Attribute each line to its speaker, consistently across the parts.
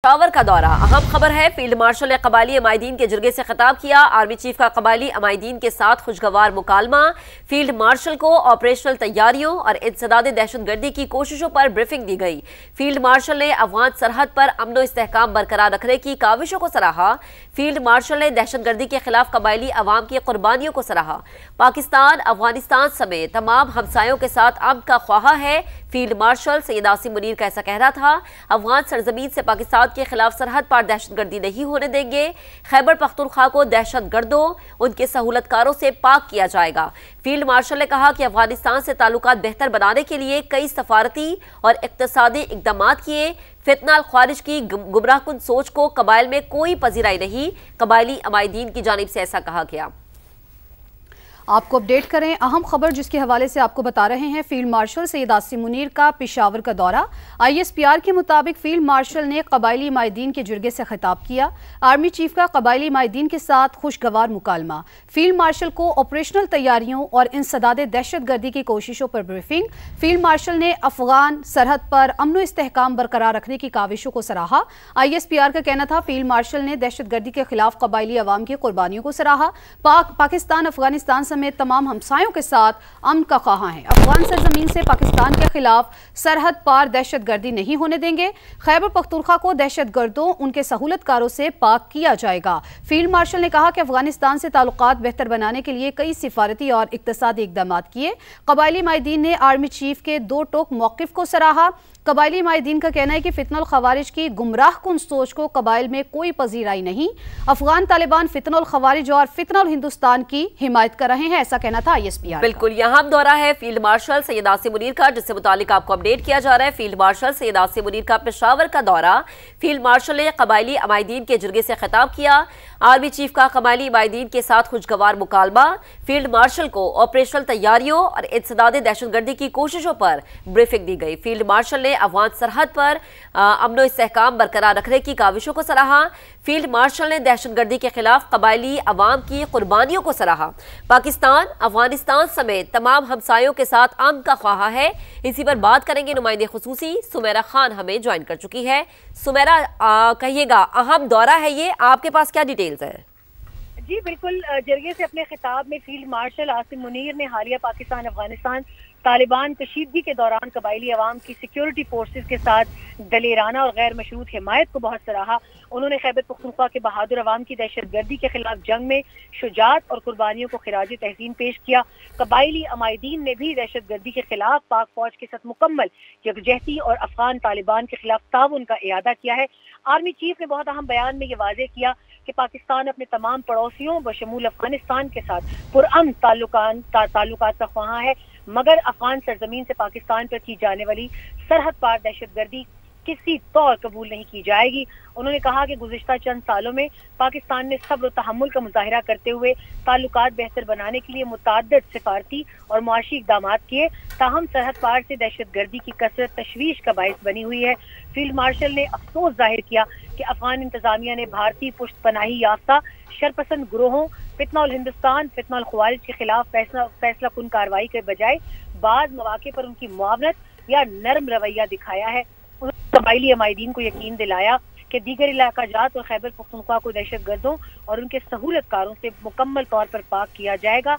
Speaker 1: पेशावर का दौरा। अहम खबर है, फील्ड मार्शल ने कबायली अमायदीन के जरगे से खिताब किया। आर्मी चीफ का कबायली अमायदीन के साथ खुशगवार मुकालमा। फील्ड मार्शल को ऑपरेशनल तैयारियों और इंसदाद दहशतगर्दी की कोशिशों पर ब्रीफिंग दी गई। फील्ड मार्शल ने अफगान सरहद पर अमन व इस्तेहकाम बरकरार रखने की काविशों को सराहा। फील्ड मार्शल ने दहशतगर्दी के खिलाफ कबायली अवाम की कुर्बानियों को सराहा। पाकिस्तान अफगानिस्तान समेत तमाम हमसायों के साथ अमन का ख्वाहा है। फील्ड मार्शल सैयद आसिम मुनीर का ऐसा कहना था। अफगान सरजमीन से पाकिस्तान के खिलाफ सरहद पर दहशतगर्दी नहीं होने देंगे। खैबर पख्तूनख्वा को दहशतगर्दों उनके सहूलतकारों से पाक किया जाएगा। फील्ड मार्शल ने कहा कि अफगानिस्तान से ताल्लुकात बेहतर बनाने के लिए कई सफारती और इक्तसादी इकदाम किए। फितना ख्वारिज की गुमराहकुन सोच को कबाइल में कोई पजीराई नहीं। कबायली अमायदीन की जानिब से ऐसा कहा गया।
Speaker 2: आपको अपडेट करें अहम खबर जिसके हवाले से आपको बता रहे हैं। फील्ड मार्शल सैयद आसिम मुनीर का पेशावर का दौरा। ISPR के मुताबिक फील्ड मार्शल ने कबायली मायदीन के जरगे से खिताब किया। आर्मी चीफ का कबायली मायदीन के साथ खुशगवार मुकालमा। फील्ड मार्शल को ऑपरेशनल तैयारियों और इंसदाद दहशतगर्दी की कोशिशों पर ब्रीफिंग। फील्ड मार्शल ने अफगान सरहद पर अमन व इस्तेहकाम बरकरार रखने की काविशों को सराहा। ISPR का कहना था फील्ड मार्शल ने दहशतगर्दी के खिलाफ कबायली अवाम की कुर्बानियों को सराहा। पाकिस्तान अफगानिस्तान में तमाम हमसायों के साथ अमन का ख्वाहा है। अफगान सरजमीन से पाकिस्तान के खिलाफ सरहद पार दहशतगर्दी नहीं होने देंगे। खैबर पख्तूनख्वा को दहशतगर्दों उनके सहूलतकारों से पाक किया जाएगा। फील्ड मार्शल ने कहा कि अफगानिस्तान से ताल्लुकात बेहतर बनाने के लिए कई सिफारती और इक्तसादी इकदाम किए। कबायली मायदीन ने आर्मी चीफ के दो टोक मौक़िफ़ को सराहा। कबायली मायदीन का कहना है कि फितनुल खवारिज की गुमराहकुन सोच को कबाइल में कोई पजीराई नहीं। अफगान तालिबान फितनुल खवारिज और फितनुल हिंदुस्तान की हिमायत कर रहे हैं, ऐसा कहना था ISPR।
Speaker 1: बिल्कुल, यहाँ दौरा है फील्ड मार्शल सैयद आसिम मुनीर का, जिससे मुतालिक आपको अपडेट किया जा रहा है। फील्ड मार्शल सैयद आसिम मुनीर का पेशावर का दौरा। फील्ड मार्शल ने कबायली अमायदीन के जरगे से खिताब किया। आर्मी चीफ का कबायली अमायदीन के साथ खुशगवार मुकालमा। फील्ड मार्शल को ऑपरेशनल तैयारियों और इंसदाद दहशतगर्दी की कोशिशों पर ब्रीफिंग दी गई। फील्ड मार्शल ने अफगान सरहद पर अमन व इस्तेहकाम बरकरार रखने की काविशों को सराहा। फील्ड मार्शल ने दहशतगर्दी के खिलाफ कबायली अवाम की कुर्बानियों को सराहा। पाकिस्तान अफगानिस्तान समेत तमाम हमसायों के साथ अमन का ख्वाहा है। इसी पर बात करेंगे नुमाइंदे खुसूसी सुमेरा खान हमें ज्वाइन कर चुकी है। सुमेरा, कहिएगा, अहम दौरा है ये, आपके पास क्या डिटेल्स हैं?
Speaker 3: जी बिल्कुल, जरिए से अपने खिताब में फील्ड मार्शल आसिम मुनीर ने हालिया पाकिस्तान अफगानिस्तान तालिबान कशीदगी के दौरान कबायली अवाम की सिक्योरिटी फोर्सेस के साथ दलेराना और गैर मशरूत हिमायत को बहुत सराहा। उन्होंने खैबर पख्तूनख्वा के बहादुर अवाम की दहशतगर्दी के खिलाफ जंग में शुजात और कुर्बानियों को खिराज तहसीन पेश किया। कबायली अमायदीन ने भी दहशतगर्दी के खिलाफ पाक फौज के साथ मुकम्मल यकजहती और अफगान तालिबान के खिलाफ ताउन का इयादा किया है। आर्मी चीफ ने बहुत अहम बयान में ये वाज़ेह किया कि पाकिस्तान अपने तमाम पड़ोसियों बशमूल अफगानिस्तान के साथ पुरअमन ताल्लुकात का ख्वाहा है, मगर अफगान सरजमीन से पाकिस्तान पर की जाने वाली सरहद पार दहशतगर्दी किसी तौर कबूल नहीं की जाएगी। उन्होंने कहा कि गुज़िश्ता चंद सालों में पाकिस्तान ने सब्र और तहम्मुल का मुजाहिरा करते हुए ताल्लुकात बेहतर बनाने के लिए मुतअद्दिद सिफारती और मुआशी इक़दाम किए, ताहम सरहद पार से दहशतगर्दी की कसरत तशवीश का बायस बनी हुई है। फील्ड मार्शल ने अफसोस जाहिर किया कि अफगान इंतजामिया ने भारतीय पुष्ट पनाही याफ्ता शरपसंद ग्रोहों फितनुल हिंदुस्तान फितनुल खवारिज के खिलाफ फैसला कुन कार्रवाई के बजाय बाद मौके पर उनकी मुआवनत या नरम रवैया दिखाया है। उन्होंने कबायली अमायदीन को यकीन दिलाया कि दीगर इलाका जात और खैबर पख्तूनख्वा को दहशतगर्दों और उनके सहूलतकारों से मुकम्मल तौर पर पाक किया जाएगा।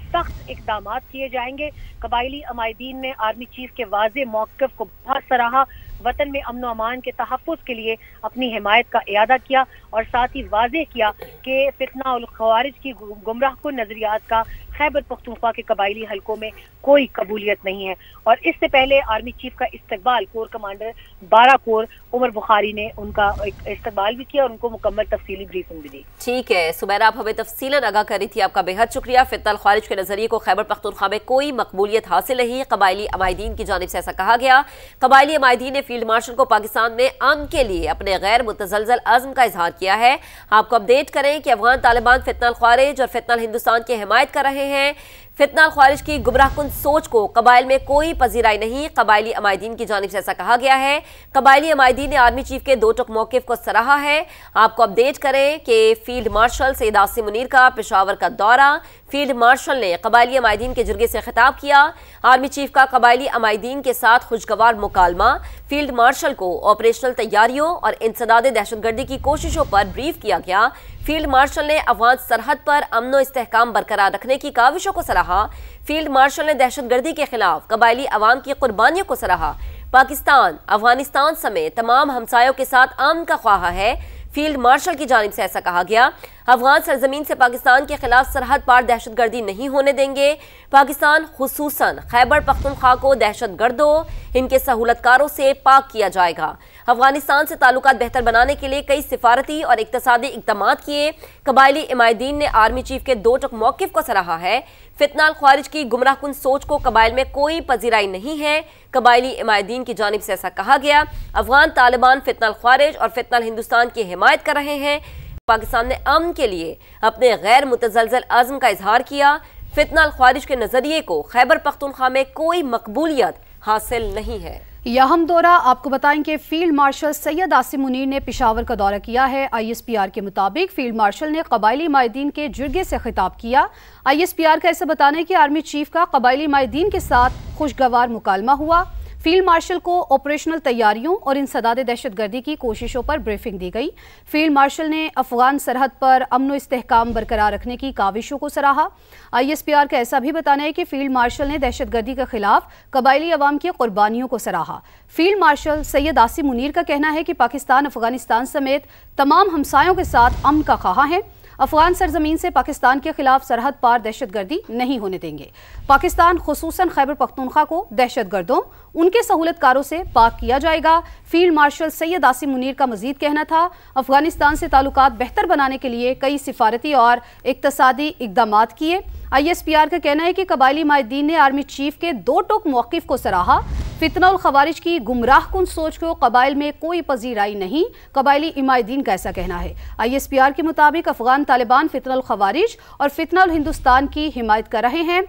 Speaker 3: सख्त इकदाम किए जाएंगे। कबायली अमायदीन ने आर्मी चीफ के वाज़े मौक़िफ़ को बहुत सराहा। वतन में अमन व अमान के तहफ़्फ़ुज़ के लिए अपनी हिमायत का इयादा किया और साथ ही वाज़ेह किया कि फितना और खवारिज की गुमराहकुन नज़रियात का खैबर पख्तूनख्वा के कबायली हलकों में कोई कबूलियत नहीं है। और इससे पहले आर्मी चीफ का इस्तकबाल corps commander 12 corps Umar Bukhari ने उनका इस्तकबाल भी किया और उनको मुकम्मल तफसीली ब्रीफिंग भी दी।
Speaker 1: ठीक है सुमेरा, आप हमें तफसीलन आगाह कर रही थी, आपका बेहद शुक्रिया। फितनुल खवारिज के नजरिए को खैबर पख्तूनख्वा में कोई मकबूलियत हासिल नहीं। कबायली अमायदीन की जानिब से ऐसा कहा गया। कबायली अमायदीन ने फील्ड मार्शल को पाकिस्तान में अमन के लिए अपने गैर मुतज़लज़ल अज़्म का इजहार किया है। आपको अपडेट करें कि अफगान तालिबान फितनुल खवारिज और फितनुल हिंदुस्तान की हिमायत कर रहे हैं। فتنہ الخوارج کی گمراہ کن سوچ کو قبائل میں کوئی پذیرائی نہیں، قبائلی عمائدین کی جانب سے ایسا کہا گیا ہے۔ قبائلی عمائدین نے آرمی چیف کے دو ٹوک موقف کو سراہا ہے۔ آپ کو اپڈیٹ کریں کہ فیلڈ مارشل سید عاصم منیر کا پشاور کا دورہ، فیلڈ مارشل نے قبائلی عمائدین کے جرگے سے خطاب کیا۔ آرمی چیف کا قبائلی عمائدین کے ساتھ خوشگوار مکالمہ، فیلڈ مارشل کو آپریشنل تیاریوں اور انسداد دہشت گردی کی کوششوں پر بریف کیا گیا۔ فیلڈ مارشل نے افغان سرحد پر امن و استحکام برقرار رکھنے کی کاوشوں کو سراہا۔ فیلڈ مارشل نے دہشت گردی کے خلاف قبائلی عوام کی قربانیوں کو سراہا۔ پاکستان افغانستان سمیت تمام ہمسایوں کے ساتھ امن کا خواہاں ہے۔ فیلڈ مارشل کی جانب سے ایسا کہا گیا۔ افغان سرزمین سے پاکستان کے خلاف سرحد پار دہشت گردی نہیں ہونے دیں گے۔ پاکستان خصوصاً خیبر پختونخوا کو دہشت گردوں ان کے سہولت کاروں سے پاک کیا جائے گا۔ افغانستان سے تعلقات بہتر بنانے کے لیے کئی سفارتی اور اقتصادی اقدامات کیے۔ قبائلی عمائدین نے آرمی چیف کے دو ٹوک موقف کو سراہا ہے۔ فتنہ الخوارج کی گمراہ کن سوچ کو قبائل میں کوئی پذیرائی نہیں ہے، قبائلی عمائدین کی جانب سے ایسا کہا گیا۔ افغان طالبان فتنہ الخوارج اور فتنہ الہندوستان کی حمایت کر رہے ہیں۔ پاکستان نے امن کے لیے اپنے غیر متزلزل عزم کا اظہار کیا۔ فتنہ الخوارج کے نظریے کو خیبر پختونخوا میں کوئی مقبولیت حاصل نہیں ہے۔
Speaker 2: یہم دورہ آپ کو بتائیں کہ فیلڈ مارشل سید عاصم منیر نے پشاور کا دورہ کیا ہے۔ ISPR کے مطابق فیلڈ مارشل نے قبائلی عمائدین کے جرگے سے خطاب کیا۔ ISPR کا ایسا بتانا ہے کہ آرمی چیف کا قبائلی عمائدین کے ساتھ خوشگوار مکالمہ ہوا۔ فیلڈ مارشل کو آپریشنل تیاریوں اور انسداد دہشت گردی کی کوششوں پر بریفنگ دی گئی۔ فیلڈ مارشل نے افغان سرحد پر امن و استحکام برقرار رکھنے کی کاوشوں کو سراہا۔ ISPR کا ایسا بھی بتانا ہے کہ فیلڈ مارشل نے دہشت گردی کے خلاف قبائلی عوام کی قربانیوں کو سراہا۔ فیلڈ مارشل سید عاصم منیر کا کہنا ہے کہ پاکستان افغانستان سمیت تمام ہمسایوں کے ساتھ امن کا خواہاں ہے۔ افغان سرزمین سے پاکستان کے خلاف سرحد پار دہشت گردی نہیں ہونے دیں گے۔ پاکستان خصوصاً خیبر پختونخوا کو دہشت گردوں ان کے سہولت کاروں سے پاک کیا جائے گا۔ فیلڈ مارشل سید عاصم منیر کا مزید کہنا تھا، افغانستان سے تعلقات بہتر بنانے کے لیے کئی سفارتی اور اقتصادی اقدامات کیے۔ ISPR کا کہنا ہے کہ قبائلی عمائدین نے آرمی چیف کے دو ٹوک موقف کو سراہا۔ فتنہ الخوارج کی گمراہ کن سوچ کو قبائل میں کوئی پذیرائی نہیں، قبائلی عمائدین کا ایسا کہنا ہے۔ ISPR کے مطابق افغان طالبان فتنہ الخوارج اور فتنہ الہندوستان کی حمایت کر رہے ہیں۔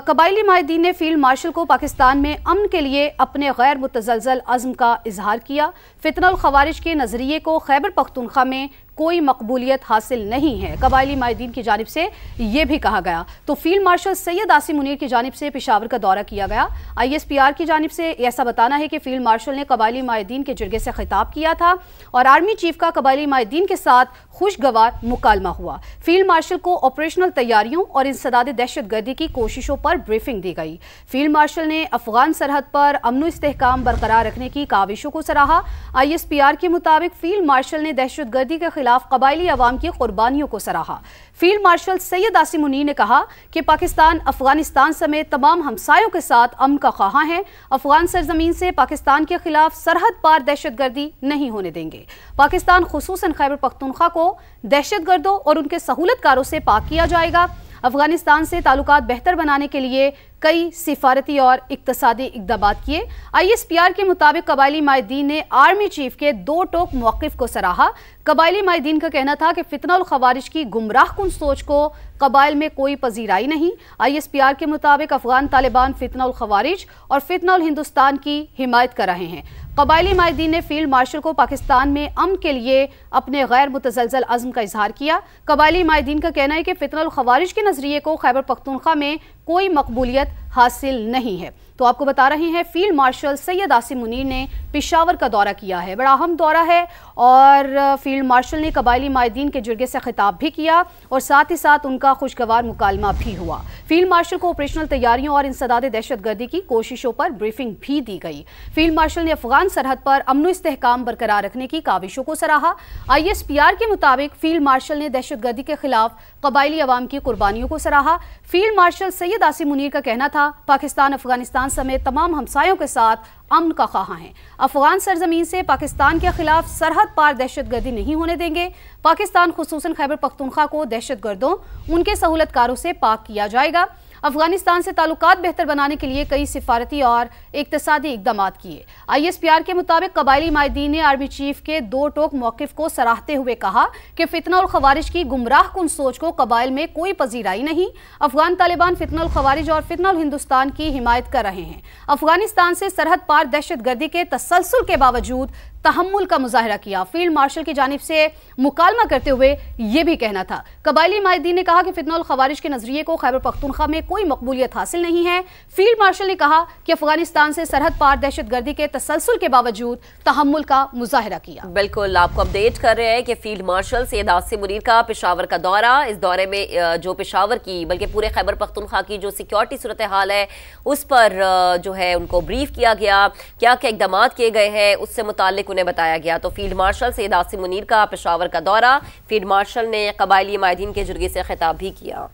Speaker 2: قبائلی عمائدین نے فیلڈ مارشل کو پاکستان میں امن کے لیے اپنے غیر متزلزل عزم کا اظہار کیا۔ فتنہ الخوارج کے نظریے کو خیبر پختونخوا میں کوئی مقبولیت حاصل نہیں ہے، قبائلی عمائدین کی جانب سے یہ بھی کہا گیا۔ تو فیلڈ مارشل سید عاصم منیر کی جانب سے پشاور کا دورہ کیا گیا۔ ISPR کی جانب سے ایسا بتانا ہے کہ فیلڈ مارشل نے قبائلی عمائدین کے جرگے سے خطاب کیا تھا اور آرمی چیف کا قبائلی عمائدین کے ساتھ خوشگوار مکالمہ ہوا۔ فیلڈ مارشل کو آپریشنل تیاریوں اور انسداد دہشت گردی کی کوششوں پر بریفنگ دی گئی۔ فیلڈ مارشل نے افغان سرحد پر امن و استحکام برقرار رکھنے کی کاوشوں کو سراہا۔ ISPR کے مطابق فیلڈ مارشل نے دہشت گردی کے خلاف قبائلی عوام کی قربانیوں کو سراہا۔ فیلڈ مارشل سید عاصم منیر نے کہا کہ پاکستان افغانستان سمیت تمام ہمسایوں کے ساتھ امن کا خواہاں ہے۔ افغان سرزمین سے پاکستان کے خلاف سرحد پار دہشت گردی نہیں ہونے دیں گے۔ پاکستان خصوصاً خیبر پختونخوا کو دہشت گردوں اور ان کے سہولت کاروں سے پاک کیا جائے گا۔ افغانستان سے تعلقات بہتر بنانے کے لیے کئی سفارتی اور اقتصادی اقدامات کیے۔ ISPR کے مطابق قبائلی عمائدین نے آرمی چیف کے دو ٹوک موقف کو سراہا۔ قبائلی عمائدین کا کہنا تھا کہ فتنہ الخوارج کی گمراہ کن سوچ کو قبائل میں کوئی پذیرائی نہیں۔ ISPR کے مطابق افغان طالبان فتنہ الخوارج اور فتنہ الہندوستان کی حمایت کر رہے ہیں۔ قبائلی عمائدین نے فیلڈ مارشل کو پاکستان میں امن کے لیے اپنے غیر متزلزل عزم کا اظہار کیا۔ قبائلی عمائدین کا کہنا ہے کہ فتنہ الخوارج کے نظریے کو خیبر پختونخوا میں کوئی مقبولیت حاصل نہیں ہے۔ تو آپ کو بتا رہے ہیں فیلڈ مارشل سید عاصم منیر نے پشاور کا دورہ کیا ہے، بڑا اہم دورہ ہے، اور فیلڈ مارشل نے قبائلی عمائدین کے جرگے سے خطاب بھی کیا اور ساتھ ہی ساتھ ان کا خوشگوار مکالمہ بھی ہوا۔ فیلڈ مارشل کو آپریشنل تیاریوں اور انسداد دہشت گردی کی کوششوں پر بریفنگ بھی دی گئی۔ فیلڈ مارشل نے افغان سرحد پر امن و استحکام برقرار رکھنے کی کاوشوں کو سراہا۔ ISPR کے مطابق فیلڈ مارشل نے دہشت گردی کے خلاف قبائلی عوام کی قربانیوں کو سراہا۔ فیلڈ مارشل سید عاصم منیر کا کہنا تھا، پاکستان افغانستان سمیت تمام ہمسایوں کے ساتھ امن کا خواہاں ہے۔ افغان سرزمین سے پاکستان کے خلاف سرحد پار دہشت گردی نہیں ہونے دیں گے۔ پاکستان خصوصاً خیبر پختونخوا کو دہشت گردوں ان کے سہولت کاروں سے پاک کیا جائے گا۔ अफगानिस्तान से ताल्लुकात बेहतर बनाने के लिए कई सिफारती और इक्तिसादी इकदाम किए। ISPR के मुताबिक कबायली माहिदीन ने आर्मी चीफ के दो टोक मौक़िफ़ को सराहते हुए कहा कि फितना और खवारिज की गुमराह कुन सोच को कबाइल में कोई पजीराई नहीं। अफगान तालिबान फितना और खवारिज और फितना और हिंदुस्तान की हिमायत कर रहे हैं। अफगानिस्तान से सरहद पार दहशत गर्दी के तसलसल के बावजूद तहम्मुल का मुजाहिरा किया। फील्ड मार्शल की जानिब से मुकालमा करते हुए ये भी कहना था। कबायली माहिदीन ने कहा कि फितना और खवारिज के नजरिए को खैबर पख्तूनख्वा में कोई मकबूलियत हासिल नहीं है। फील्ड मार्शल ने कहा कि अफगानिस्तान से सरहद पार दहशत गर्दी के तसलसल के बावजूद तहम्मुल का मुजाहिरा किया।
Speaker 1: बिल्कुल, आपको अपडेट कर रहे हैं कि फील्ड मार्शल सैयद आसिम मुनीर का पेशावर का दौरा। इस दौरे में जो पेशावर की बल्कि पूरे खैबर पख्तूनख्वा की जो सिक्योरिटी सूरत हाल है उस पर जो है उनको ब्रीफ किया गया, क्या क्या इकदाम किए गए हैं उससे मुताल्लिक उन्हें बताया गया। तो फील्ड मार्शल सैयद आसिम मुनीर का पेशावर का दौरा, फील्ड मार्शल ने कबायली माहिदीन के जुर्गे से खिताब भी किया।